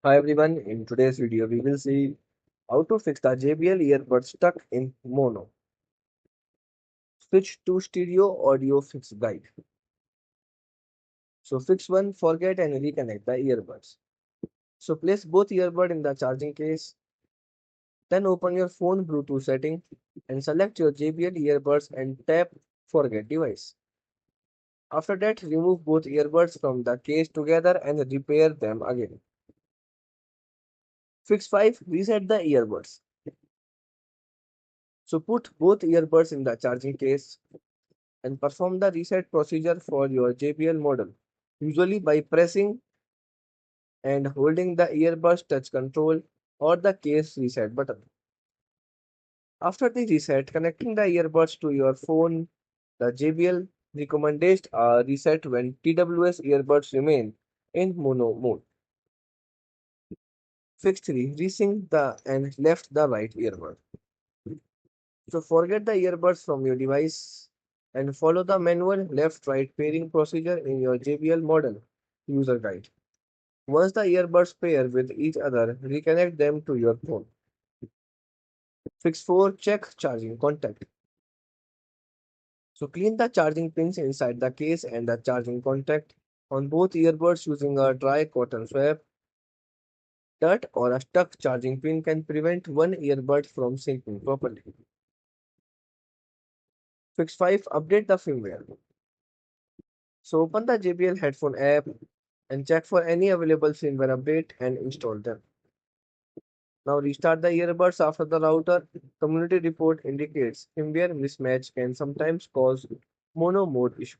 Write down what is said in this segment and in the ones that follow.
Hi everyone, in today's video we will see how to fix the JBL earbuds stuck in mono. Switch to stereo audio fix guide. So fix one, forget and reconnect the earbuds. So place both earbud in the charging case, then open your phone Bluetooth setting and select your JBL earbuds and tap forget device. After that, remove both earbuds from the case together and repair them again. Fix 5, reset the earbuds. So put both earbuds in the charging case and perform the reset procedure for your JBL model, usually by pressing and holding the earbuds touch control or the case reset button. After the reset, connecting the earbuds to your phone, the JBL recommended are reset when TWS earbuds remain in mono mode. Fix 3. Resync the and left the right earbud. So forget the earbuds from your device and follow the manual left-right pairing procedure in your JBL model user guide. Once the earbuds pair with each other, reconnect them to your phone. Fix 4. Check charging contact. So clean the charging pins inside the case and the charging contact on both earbuds using a dry cotton swab. Dirt or a stuck charging pin can prevent one earbud from syncing properly. Fix 5. Update the firmware. So open the JBL headphone app and check for any available firmware update and install them. Now restart the earbuds after the router. Community report indicates firmware mismatch can sometimes cause mono mode issue.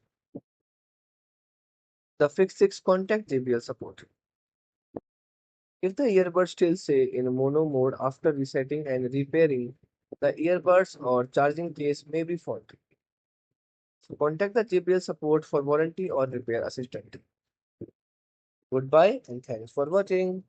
The fix 6 contact JBL support. If the earbuds still stay in mono mode after resetting and repairing, the earbuds or charging case may be faulty. So contact the JBL support for warranty or repair assistance. Goodbye and thanks for watching.